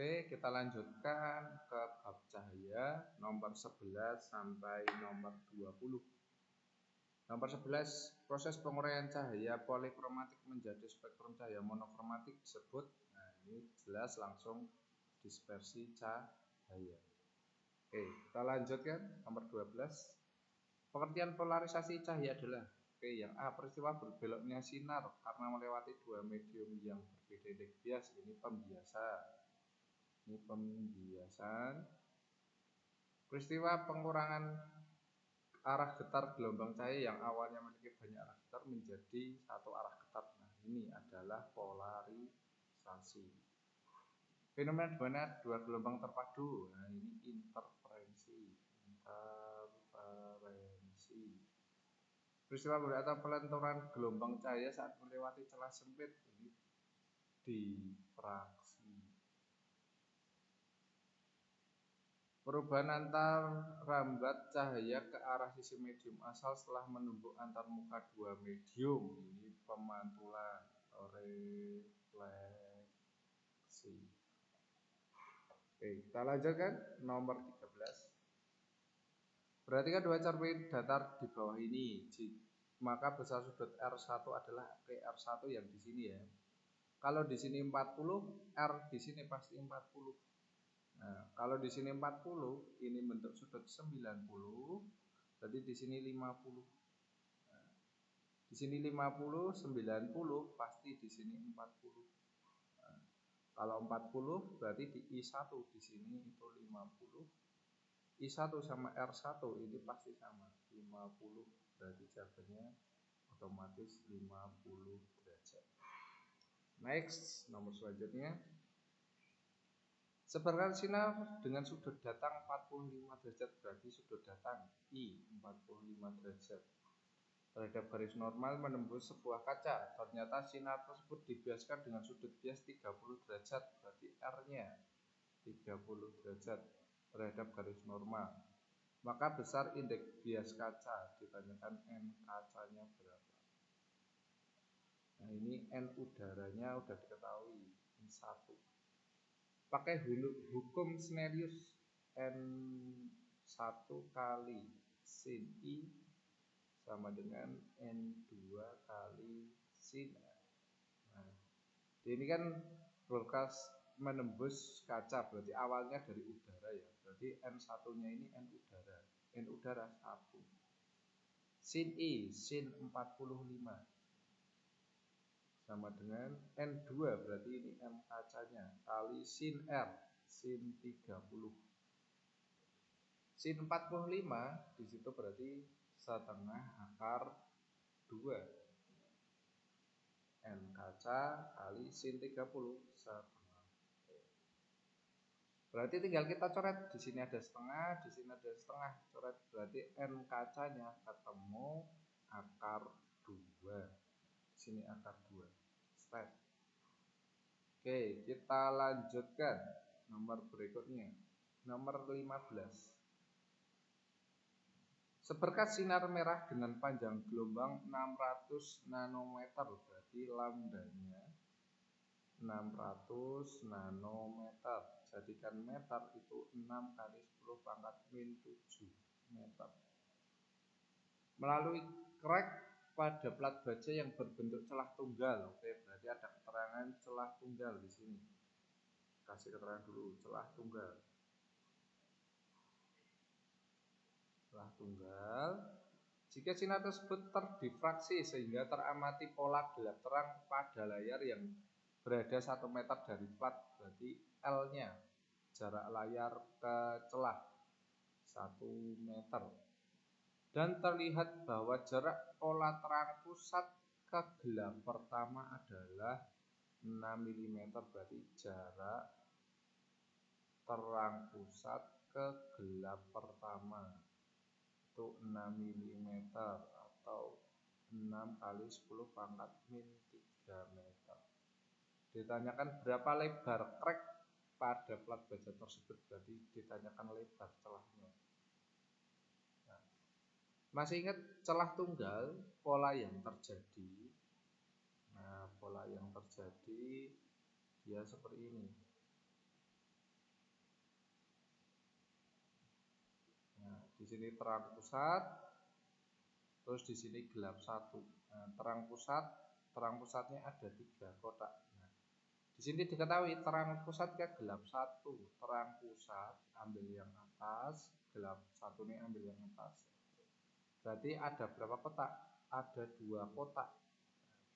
Oke, kita lanjutkan ke bab cahaya nomor 11 sampai nomor 20. Nomor 11, proses penguraian cahaya polikromatik menjadi spektrum cahaya monokromatik disebut. Nah, ini jelas langsung dispersi cahaya. Oke, kita lanjutkan nomor 12. Pengertian polarisasi cahaya adalah yang A, peristiwa berbeloknya sinar karena melewati dua medium yang berbeda indeks bias. Ini pembiasa. Ini pembiasan. Peristiwa pengurangan arah getar gelombang cahaya yang awalnya memiliki banyak arah getar menjadi satu arah getar. Nah, ini adalah polarisasi. Fenomena di mana dua gelombang terpadu. Nah, ini interferensi. Peristiwa atau pelenturan gelombang cahaya saat melewati celah sempit. Ini difraksi. Perubahan antar rambat cahaya ke arah sisi medium asal setelah menumbuk antar muka dua medium. Ini pemantulan refleksi. Oke, kita lanjutkan nomor 13. Perhatikan dua cermin datar di bawah ini. Maka besar sudut R1 adalah R1 yang di sini ya. Kalau di sini 40, R di sini pasti 40. Nah, kalau di sini 40, ini bentuk sudut 90, berarti di sini 50. Nah, di sini 50, 90, pasti di sini 40. Nah, kalau 40 berarti di I1 di sini itu 50. I1 sama R1 ini pasti sama, 50. Berarti jawabannya otomatis 50 derajat. Next, nomor selanjutnya. Sebarkan sinar dengan sudut datang 45 derajat, berarti sudut datang I 45 derajat terhadap garis normal menembus sebuah kaca. Ternyata sinar tersebut dibiaskan dengan sudut bias 30 derajat, berarti R-nya 30 derajat terhadap garis normal. Maka besar indeks bias kaca, ditanyakan N kacanya berapa. Nah, ini N udaranya udah diketahui, N1. Pakai hukum Snellius, N1 kali sin I sama dengan N2 kali sin A. Nah, ini kan broadcast menembus kaca, berarti awalnya dari udara ya. Berarti N1 nya ini N udara. N udara 1. Sin I, sin 45 sama dengan N2, berarti ini M kacanya, kali sin R, sin 30. Sin 45 di situ berarti setengah akar 2. N kaca kali sin 30 setengah. Berarti tinggal kita coret, di sini ada setengah, di sini ada setengah, coret, berarti N kacanya ketemu akar 2. Sini akar 2. Step. Oke, kita lanjutkan nomor berikutnya. Nomor 15. Seberkas sinar merah dengan panjang gelombang 600 nanometer, berarti lambdanya 600 nanometer. Jadikan meter itu 6 kali 10 pangkat min 7 meter. Melalui krek pada plat baja yang berbentuk celah tunggal. Oke, berarti ada keterangan celah tunggal di sini. Kasih keterangan dulu, celah tunggal. Celah tunggal. Jika sinar tersebut terdifraksi sehingga teramati pola gelap terang pada layar yang berada 1 meter dari plat, berarti L-nya jarak layar ke celah 1 meter. Dan terlihat bahwa jarak pola terang pusat ke gelap pertama adalah 6 mm, berarti jarak terang pusat ke gelap pertama itu 6 mm atau 6 kali 10 pangkat min 3 meter. Ditanyakan berapa lebar krek pada plat baja tersebut, berarti ditanyakan lebar celahnya. Masih ingat celah tunggal, pola yang terjadi. Nah, pola yang terjadi dia seperti ini. sini terang pusat, terus di sini gelap 1. Nah, terang pusatnya ada 3 kotak. Nah, di sini diketahui terang pusat ke gelap 1. Terang pusat ambil yang atas, gelap 1 ini ambil yang atas. Berarti ada berapa kotak? Ada 2 kotak.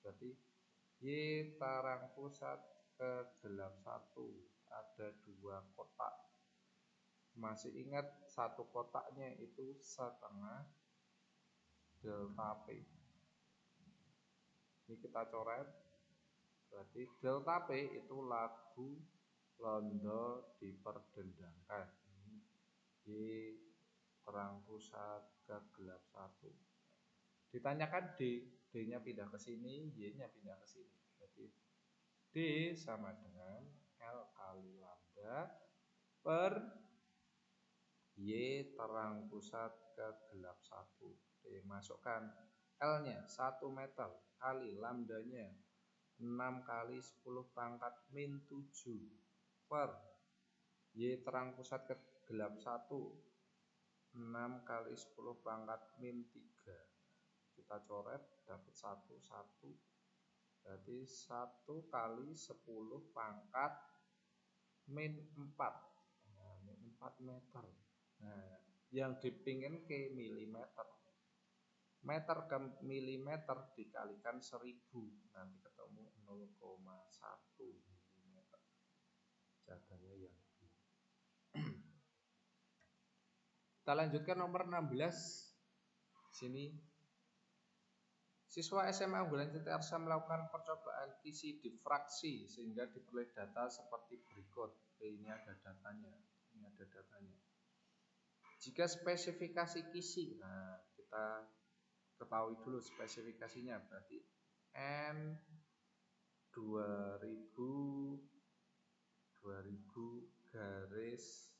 Berarti Y terang pusat ke gelap 1 ada 2 kotak. Masih ingat satu kotaknya itu setengah delta P. Ini kita coret. Berarti delta P itu lagu londo diperdendangkan. Y terang pusat ke gelap 1. Ditanyakan D, D-nya pindah ke sini, Y-nya pindah ke sini. Berarti D sama dengan L kali lambda per Y terang pusat ke gelap 1. Oke, masukkan L-nya 1 meter kali lambdanya 6 kali 10 pangkat min 7 per Y terang pusat ke gelap 1 6 kali 10 pangkat min 3. Kita coret dapat 1 berarti 1 kali 10 pangkat min 4. Nah, min 4 meter. Nah, yang dipingin ke milimeter. Meter ke milimeter dikalikan 1000, nanti ketemu 0,1 milimeter. Jaganya yang B. Kita lanjutkan nomor 16. Sini siswa SMA unggulan CTRSA melakukan percobaan kisi difraksi sehingga diperoleh data seperti berikut. Ini ada datanya. Jika spesifikasi kisi, nah kita ketahui dulu spesifikasinya, berarti N 2000 garis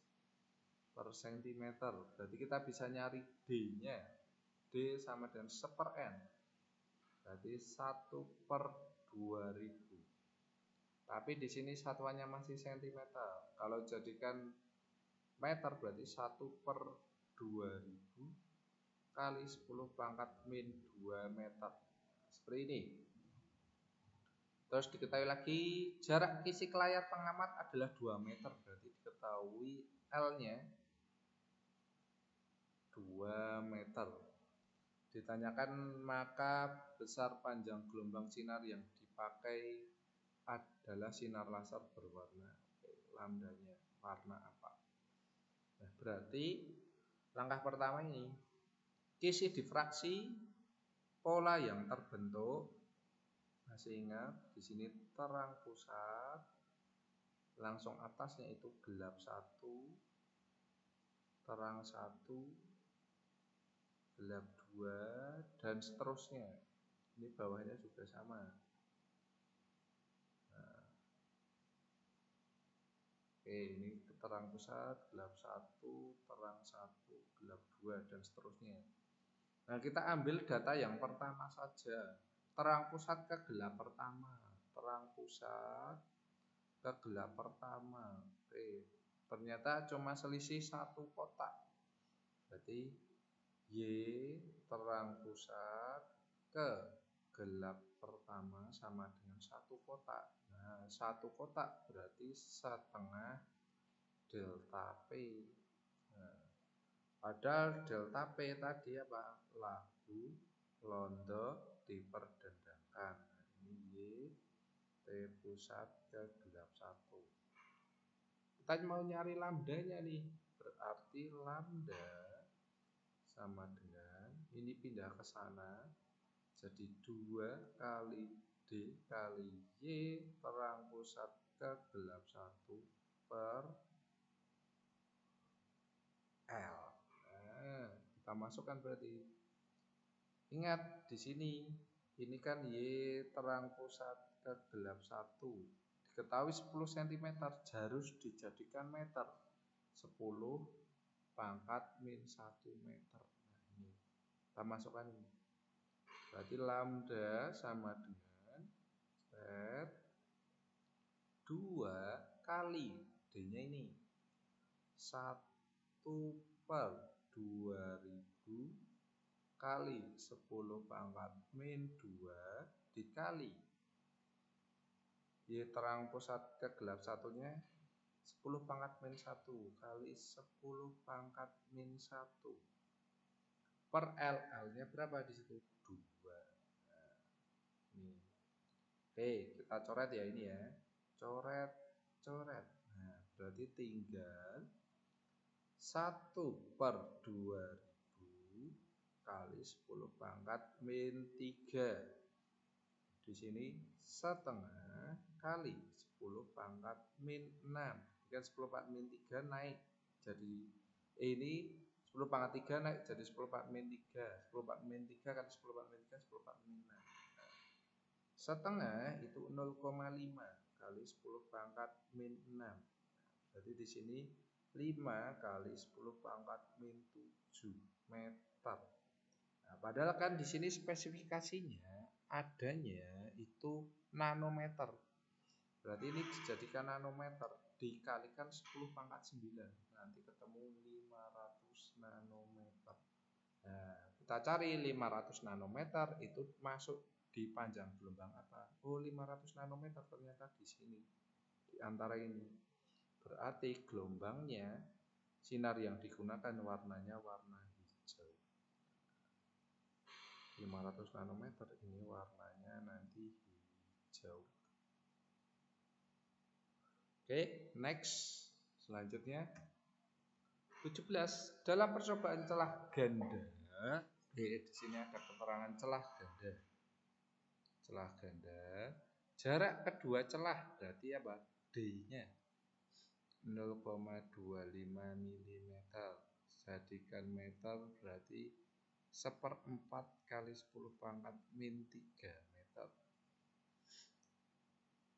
per sentimeter. Berarti kita bisa nyari D-nya. D sama dengan 1/N. Berarti 1/2000. Tapi di sini satuannya masih sentimeter. Kalau jadikan meter berarti 1/2000 kali 10 pangkat min 2 meter. Seperti ini. Terus diketahui lagi jarak kisi ke layar pengamat adalah 2 meter. Berarti diketahui L-nya 2 meter. Ditanyakan maka besar panjang gelombang sinar yang dipakai adalah sinar laser berwarna. Lambdanya warna apa? Nah, berarti langkah pertama ini kisi difraksi pola yang terbentuk. Masih ingat di sini terang pusat, langsung atasnya itu gelap 1, terang 1, gelap 2, dan seterusnya. Ini bawahnya juga sama. Nah, oke, ini terang pusat, gelap 1, terang 1, gelap 2, dan seterusnya. Nah, kita ambil data yang pertama saja. Terang pusat ke gelap pertama. Terang pusat ke gelap pertama. Oke, ternyata cuma selisih 1 kotak. Berarti Y terang pusat ke gelap pertama sama dengan 1 kotak. Nah, 1 kotak berarti setengah delta P. Nah, padahal delta P tadi apa? Lagu londo diperdendangkan. Ini Y T pusat ke gelap 1. Kita mau nyari lambdanya nih. Berarti lambda sama dengan ini pindah ke sana. Jadi 2 kali D kali Y terang pusat ke gelap 1 per L. Nah, kita masukkan berarti. Ingat di sini ini kan Y terang pusat ke gelap 1. Diketahui 10 cm harus dijadikan meter. 10 pangkat min 1 meter. Nah, ini kita masukkan ini. Berarti lambda sama dengan 2 kali D-nya ini 1/2000 2000 kali 10 pangkat min 2 dikali Y terang pusat ke gelap satunya 10 pangkat min 1 kali 10 pangkat min 1 per L-nya berapa di situ? 2. Nah, ini. Oke, kita coret ya ini ya. Coret. Nah, berarti tinggal 1 per 2000 kali 10 pangkat min 3. Di sini setengah kali 10 pangkat min 6. Kan 10 pangkat min 3 naik. Jadi ini 10 pangkat 3 naik jadi 10 pangkat min 3. 10 pangkat min 3 kali 10 pangkat min 3, 10 pangkat min 6. Setengah itu 0,5 kali 10 pangkat min 6. Berarti di sini 5 kali 10 pangkat min 7 meter. Nah, padahal kan di sini spesifikasinya adanya itu nanometer. Berarti ini dijadikan nanometer dikalikan 10 pangkat 9. Nanti ketemu 500 nanometer. Nah, kita cari 500 nanometer itu masuk di panjang gelombang apa? Oh, 500 nanometer ternyata di sini. Di antara ini. Berarti gelombangnya sinar yang digunakan warnanya warna hijau. 500 nanometer ini warnanya nanti hijau. Oke, next. Selanjutnya 17. Dalam percobaan celah ganda, di sini ada keterangan celah ganda. Celah ganda, jarak kedua celah berarti apa? D-nya 0,25 mm. Jadikan meter berarti 1/4 kali 10 pangkat min 3 meter.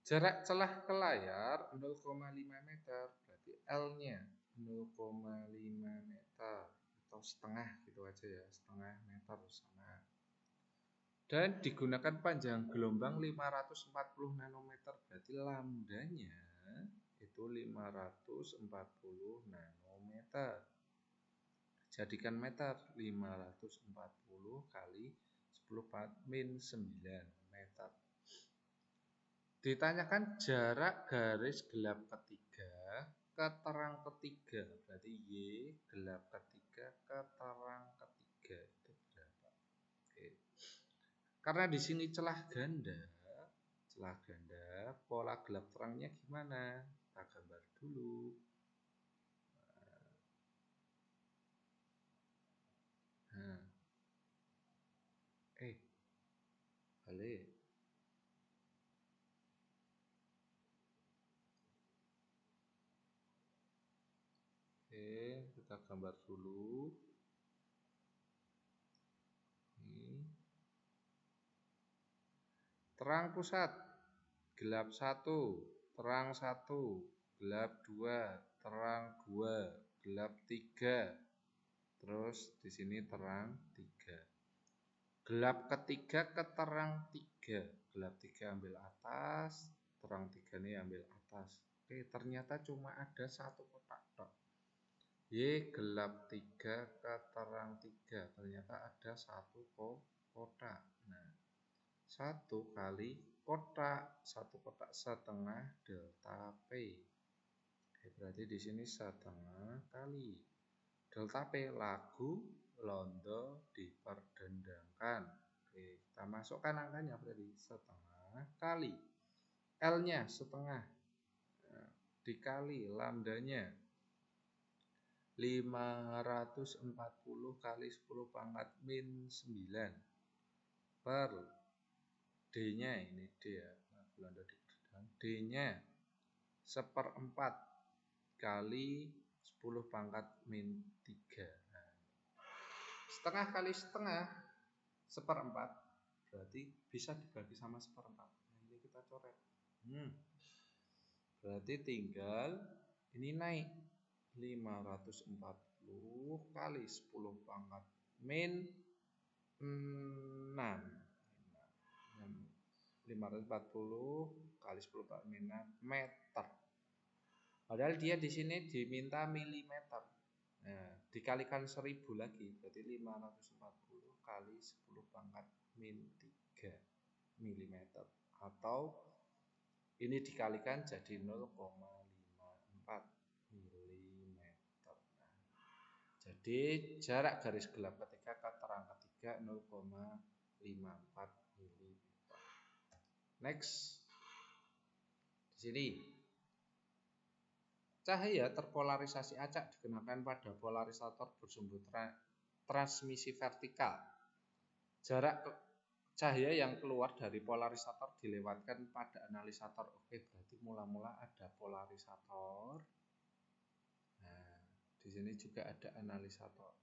Jarak celah ke layar 0,5 meter, berarti L-nya 0,5 meter atau setengah gitu aja ya, setengah meter sama. Dan digunakan panjang gelombang 540 nanometer, berarti lambdanya itu 540 nanometer. Jadikan meter 540 kali 10 min 9 meter. Ditanyakan jarak garis gelap ketiga ke terang ketiga, berarti Y gelap ketiga ke terang ketiga itu berapa? Oke. Karena di sini celah ganda, pola gelap terangnya gimana? Kita gambar dulu. Nah. Balik. Oke, kita gambar dulu. Ini. Terang pusat, gelap 1, terang 1, gelap 2, terang 2, gelap 3. Terus di sini terang 3. Gelap ketiga ke terang 3. Gelap 3 ambil atas, terang 3 ini ambil atas. Oke, ternyata cuma ada satu kotak tok. Y gelap 3 ke terang 3. Ternyata ada satu kotak. Nah, 1 kali kotak, 1 kotak setengah delta P. Oke, berarti di sini setengah kali delta P, lagu londo diperdendangkan. Oke, kita masukkan angkanya berarti setengah kali L-nya setengah dikali lambdanya 540 kali 10 pangkat min 9 per D-nya, ini D ya, londo diperdendangkan, D-nya 1/4 kali 10 pangkat min 3. Nah, setengah kali setengah 1/4 berarti bisa dibagi sama 1/4. Nah, ini kita coret. Berarti tinggal ini naik 540 kali 10 pangkat min 6. 540 kali 10 pangkat min 6 meter. Padahal dia di sini diminta milimeter. Nah, dikalikan 1000 lagi, berarti 540 kali 10 pangkat min 3 mm. Atau ini dikalikan jadi 0,54 mm. Jadi jarak garis gelap ketiga ke terang ketiga 0,54 mm. Next. Di sini cahaya terpolarisasi acak dikenakan pada polarisator bersumbu transmisi vertikal. Jarak cahaya yang keluar dari polarisator dilewatkan pada analisator. Oke, berarti mula-mula ada polarisator. Nah, di sini juga ada analisator.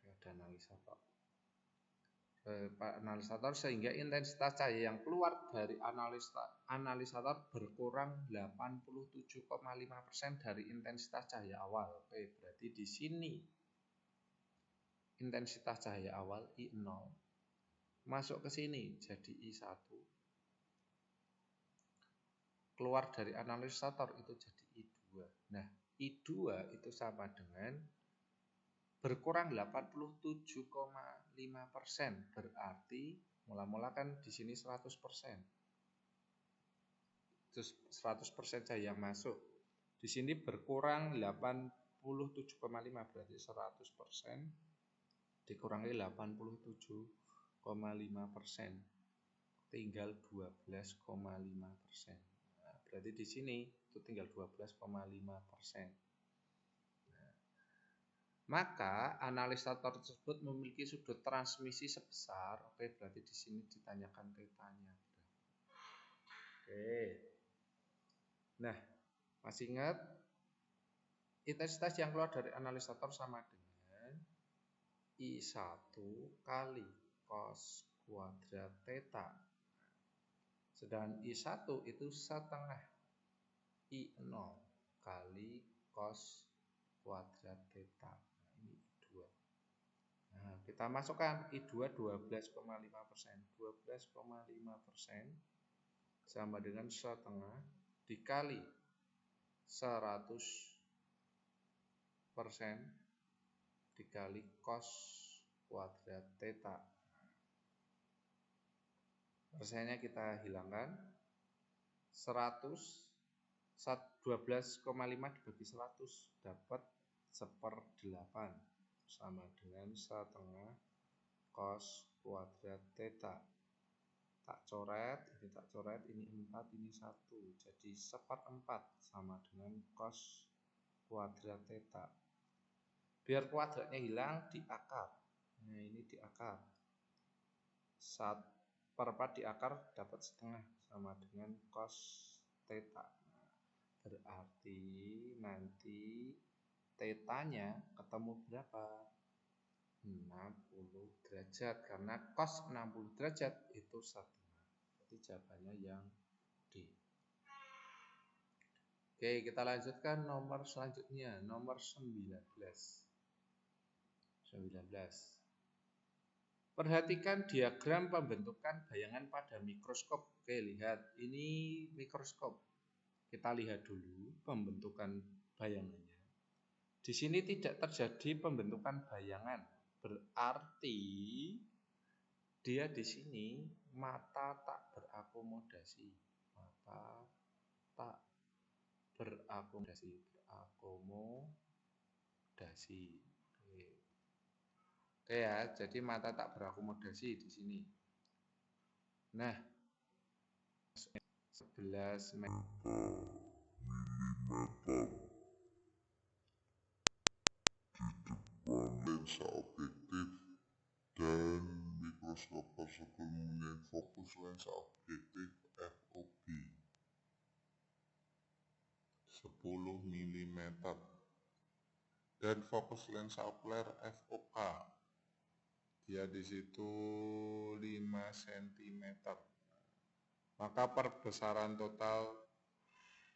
Ada analisator sehingga intensitas cahaya yang keluar dari analisator berkurang 87,5% dari intensitas cahaya awal. Oke, berarti di sini intensitas cahaya awal I0 masuk ke sini jadi I1. Keluar dari analisator itu jadi I2. Nah, I2 itu sama dengan berkurang 87,5%, berarti mula-mula kan di sini 100%. Terus 100% cahaya yang masuk. Di sini berkurang 87,5, berarti 100% dikurangi 87,5%. Tinggal 12,5%. Nah, berarti di sini itu tinggal 12,5%. Maka analisator tersebut memiliki sudut transmisi sebesar, oke, berarti di sini ditanyakan tetanya. Oke. Nah, masih ingat intensitas yang keluar dari analisator sama dengan I1 kali cos kuadrat theta. Sedangkan I1 itu setengah I0 kali cos kuadrat theta. Nah, kita masukkan I2 12,5%. 12,5% sama dengan setengah dikali 100% dikali cos kuadrat theta. Persennya kita hilangkan. 12,5 dibagi 100 dapat 1/8 sama dengan setengah cos kuadrat theta. Tak coret, ini 4, ini 1. Jadi 1/4 sama dengan cos kuadrat theta. Biar kuadratnya hilang, di akar. Nah, ini di akar. 1/4 di akar dapat setengah sama dengan cos theta. Berarti nanti tetanya ketemu berapa? 60 derajat, karena cos 60 derajat itu setengah. Berarti jawabannya yang D. Oke, kita lanjutkan nomor selanjutnya, nomor 19. Perhatikan diagram pembentukan bayangan pada mikroskop. Oke, lihat, ini mikroskop. Kita lihat dulu pembentukan bayangannya. Di sini tidak terjadi pembentukan bayangan. Berarti dia di sini mata tak berakomodasi. Mata tak berakomodasi. Oke ya, jadi mata tak berakomodasi di sini. Nah, 11 mm lensa objektif dan mikroskop tersebut mempunyai fokus lensa objektif FOB 10 mm dan fokus lensa Opler FOK, dia di situ 5 cm. Maka perbesaran total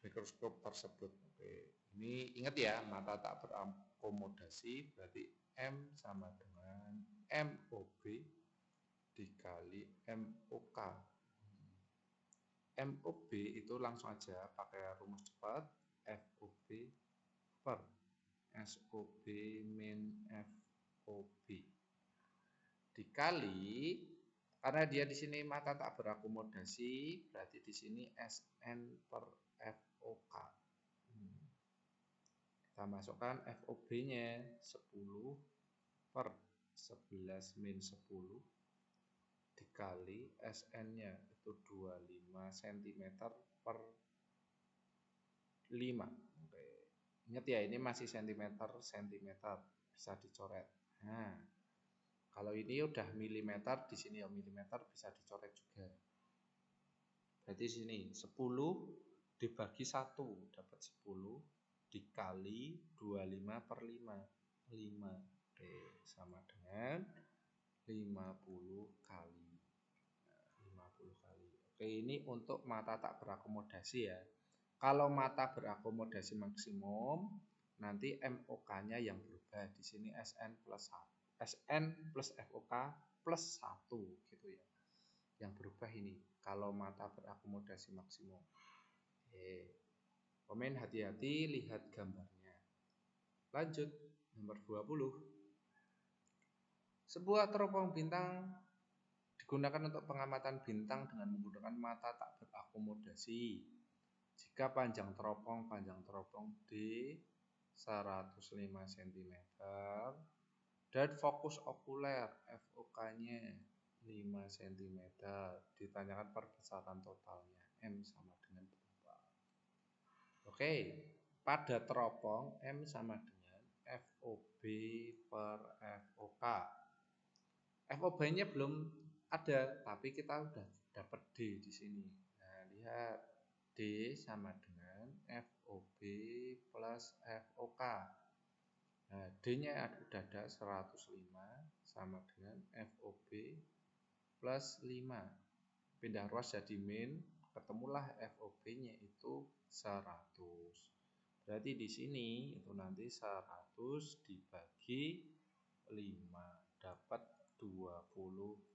mikroskop tersebut. Oke, ini ingat ya, mata tak berakomodasi berarti M sama dengan MOB dikali MOK. MOB itu langsung aja pakai rumus cepat, FOB per SOB min FOB dikali, karena dia di sini mata tak berakomodasi, berarti di sini SN per FOK. Kita masukkan FOB-nya 10 per 11 min 10 dikali SN-nya itu 25 cm per 5. Oke. Ingat ya, ini masih cm bisa dicoret. Nah, kalau ini udah milimeter, di sini ya milimeter bisa dicoret juga. Berarti sini 10 dibagi 1 dapat 10 dikali 25 per 5. 5. Oke, sama dengan 50 kali. 50 kali. Oke, ini untuk mata tak berakomodasi ya. Kalau mata berakomodasi maksimum, nanti MOK-nya yang berubah. Di sini SN plus FOK plus 1 gitu ya. Yang berubah ini kalau mata berakomodasi maksimum. Oke. Komen hati-hati, lihat gambarnya. Lanjut, nomor 20. Sebuah teropong bintang digunakan untuk pengamatan bintang dengan menggunakan mata tak berakomodasi. Jika panjang teropong D 105 cm dan fokus okuler FOK-nya 5 cm. Ditanyakan perbesaran totalnya M sama dengan berapa. Oke, pada teropong M sama dengan FOB per FOK. FOB-nya belum ada, tapi kita udah dapat D di sini. Nah, lihat D sama dengan FOB plus FOK. Nah, D-nya udah ada 105 sama dengan FOB plus 5. Pindah ruas jadi min, ketemulah FOB-nya itu 100. Berarti di sini itu nanti 100 dibagi 5 dapat 20